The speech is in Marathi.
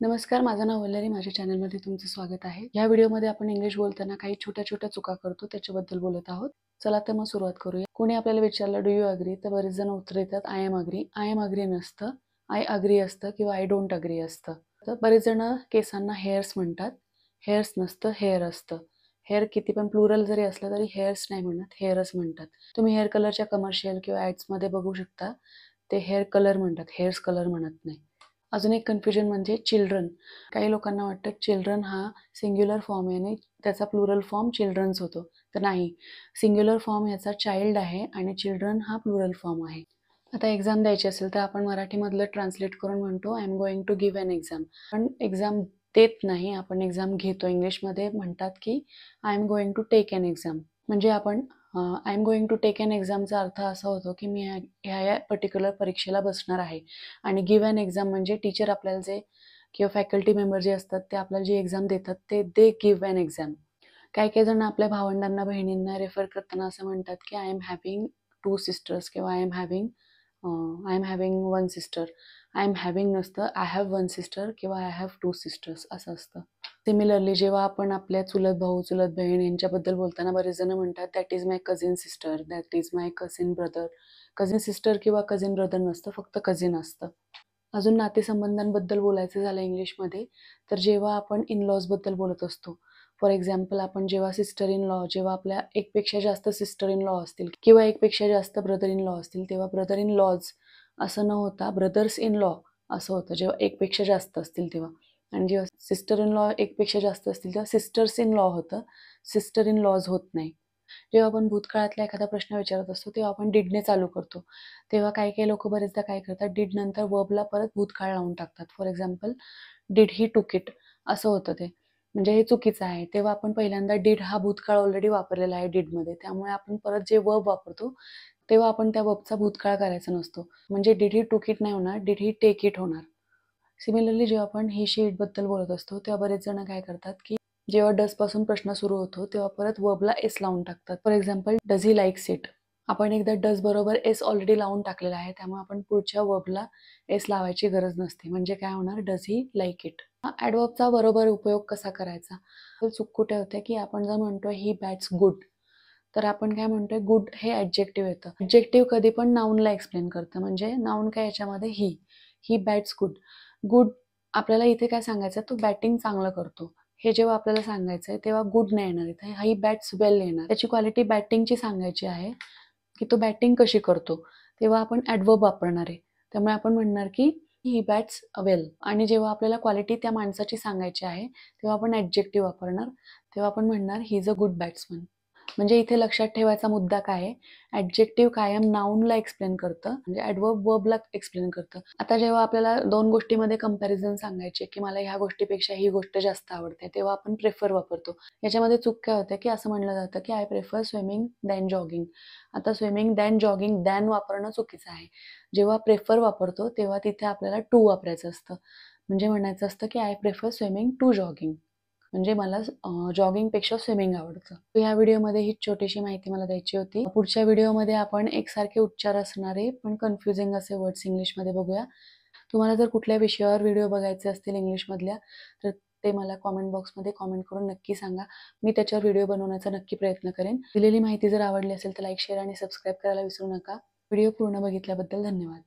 नमस्कार, माझं नाव वल्लरी. माझ्या चॅनलमध्ये तुमचं स्वागत आहे. या व्हिडिओमध्ये आपण इंग्लिश बोलताना काही छोट्या-छोट्या चुका करतो त्याच्याबद्दल बोलत आहोत. चला तर मग सुरुवात करूया. कोणी आपल्याला विचारलं, "डू यू अग्री?" तर बरेच जण उत्तर देतात, "I am agree." I am agree नसतं, आय अग्री असतं किंवा आय डोंट अग्री असतं. तर बरेच जण केसांना हेअर्स म्हणतात. हेअर्स नसतं, हेअर असतं. हेअर किती पण प्लुरल जरी असलं तरी हेअर्स नाही म्हणत, हेअरच म्हणतात. तुम्ही हेअर कलरच्या कमर्शियल किंवा ॲड्समध्ये बघू शकता. ते हेअर कलर म्हणतात, हेअर्स कलर म्हणत नाही. अजून एक कन्फ्युजन म्हणजे चिल्ड्रन. काही लोकांना वाटतं चिल्ड्रन हा सिंग्युलर फॉर्म आहे आणि त्याचा प्लुरल फॉर्म चिल्ड्रन्स होतो. तर नाही, सिंग्युलर फॉर्म ह्याचा चाइल्ड आहे आणि चिल्ड्रन हा प्लुरल फॉर्म आहे. आता एक्झाम द्यायची असेल तर आपण मराठीमधलं ट्रान्सलेट करून म्हणतो, I am going to give an exam. पण एक्झाम देत नाही, आपण एक्झाम घेतो. इंग्लिशमध्ये म्हणतात की I am going to take an exam. म्हणजे आपण I am going to take an एक्झामचा अर्थ असा होतो की मी ह्या पर्टिक्युलर परीक्षेला बसणार आहे. आणि गिव्ह एन एक्झाम म्हणजे टीचर आपल्याला जे किंवा फॅकल्टी मेंबर जे असतात ते आपल्याला जी एक्झाम देतात ते दे गिव्ह एन एक्झाम. काही काही जण आपल्या भावंडांना, बहिणींना रेफर करताना असं म्हणतात की आय एम हॅव्हिंग 2 सिस्टर्स किंवा I am having 1 sister. I am having नसतं, आय हॅव 1 सिस्टर किंवा आय हॅव 2 सिस्टर्स असं असतं. सिमिलरली जेव्हा आपण आपल्या चुलत भाऊ, चुलत बहीण यांच्याबद्दल बोलताना बरेच जण म्हणतात, that is my cousin sister, that is my cousin brother. Cousin sister किंवा कझिन ब्रदर नसतं, फक्त कझिन असतं. अजून नातेसंबंधांबद्दल बोलायचं झालं इंग्लिशमध्ये, तर जेव्हा आपण इन-लॉजबद्दल बोलत असतो. फॉर एक्झाम्पल आपण जेव्हा सिस्टर इन लॉ, जेव्हा आपल्या एकपेक्षा जास्त सिस्टर इन लॉ असतील किंवा एकपेक्षा जास्त ब्रदर इन लॉ असतील, तेव्हा ब्रदर इन लॉज असं न होता ब्रदर्स इन लॉ असं होतं, जेव्हा एकपेक्षा जास्त असतील तेव्हा. आणि जेव्हा सिस्टर इन लॉ एकपेक्षा जास्त असतील तेव्हा सिस्टर्स इन लॉ होतं, सिस्टर इन लॉज होत नाही. जेव्हा आपण भूतकाळातला एखादा प्रश्न विचारत असतो तेव्हा आपण डिडने चालू करतो. तेव्हा काही काही लोकं बरेचदा काय करतात, डिड नंतर वर्बला परत भूतकाळ लावून टाकतात. फॉर एक्झाम्पल, डिड ही टूक इट असं होतं ते. म्हणजे हे चुकीचं आहे. तेव्हा आपण पहिल्यांदा डिड हा भूतकाळ ऑलरेडी वापरलेला आहे डिडमध्ये. त्यामुळे आपण परत जे वर्ब वापरतो तेव्हा आपण त्या वर्बचा भूतकाळ करायचा नसतो. म्हणजे डिड ही टूक इट नाही होणार, डिड ही टेक इट होणार. सिमिलरली जेव्हा आपण ही शी इटबद्दल बोलत असतो तेव्हा बरेच जण काय करतात, की जेव्हा डजपासून प्रश्न सुरू होतो तेव्हा परत वर्बला एस लावून टाकतात. For example, does he likes it. आपण एकदा डज बरोबर एस ऑलरेडी लावून टाकलेला आहे, त्यामुळे आपण पुढच्या वर्बला एस लावायची गरज नसते. म्हणजे काय होणार, डज ही लाईक इट. ॲडव्हर्बचा बरोबर उपयोग कसा करायचा? तर चूक कुठे होते, की आपण जर म्हणतोय ही बॅट्स गुड, तर आपण काय म्हणतोय, गुड हे ॲडजेक्टिव्ह येतं. ॲडजेक्टिव्ह कधी पण नाऊनला एक्सप्लेन करतं. म्हणजे नाऊन काय याच्यामध्ये ही बॅट्स गुड. गुड आपल्याला इथे काय सांगायचं, तो बॅटिंग चांगलं करतो. हे जेव्हा आपल्याला सांगायचं आहे तेव्हा गुड नाही येणार इथे, ही बॅट्स वेल येणार. त्याची क्वालिटी बॅटिंगची सांगायची आहे, की तो बॅटिंग कशी करतो, तेव्हा आपण ॲडव्हर्ब वापरणार आहे. त्यामुळे आपण म्हणणार की ही बॅट्स वेल. आणि जेव्हा आपल्याला क्वालिटी त्या माणसाची सांगायची आहे तेव्हा आपण ॲडजेक्टिव्ह वापरणार. तेव्हा आपण म्हणणार he is a good batsman. म्हणजे इथे लक्षात ठेवायचा मुद्दा काय आहे, ॲडजेक्टिव्ह कायम नाऊनला एक्सप्लेन करतं, म्हणजे ॲडव्हर्ब वर्बला एक्सप्लेन करतं. आता जेव्हा आपल्याला दोन गोष्टीमध्ये कंपॅरिझन सांगायचे, की मला ह्या गोष्टीपेक्षा ही गोष्ट जास्त आवडते, तेव्हा आपण प्रेफर वापरतो. याच्यामध्ये चूक काय होते, की असं म्हणलं जातं, की I prefer swimming than jogging. आता स्विमिंग दॅन जॉगिंग, दॅन वापरणं चुकीचं आहे. जेव्हा प्रेफर वापरतो तेव्हा तिथे आपल्याला टू वापरायचं असतं. म्हणजे म्हणायचं असतं, की I prefer swimming to jogging. म्हणजे मला जॉगिंगपेक्षा स्विमिंग आवडतं. ह्या व्हिडिओमध्ये ही छोटीशी माहिती मला द्यायची होती. पुढच्या व्हिडिओमध्ये आपण एकसारखे उच्चार असणारे पण कन्फ्युजिंग असे वर्ड्स इंग्लिशमध्ये बघूया. तुम्हाला जर कुठल्या विषयावर व्हिडिओ बघायचे असतील इंग्लिशमधल्या, तर ते मला कॉमेंट बॉक्समध्ये कॉमेंट करून नक्की सांगा. मी त्याच्यावर व्हिडिओ बनवण्याचा नक्की प्रयत्न करेन. दिलेली माहिती जर आवडली असेल तर लाईक, शेअर आणि सबस्क्राईब करायला विसरू नका. व्हिडिओ पूर्ण बघितल्याबद्दल धन्यवाद.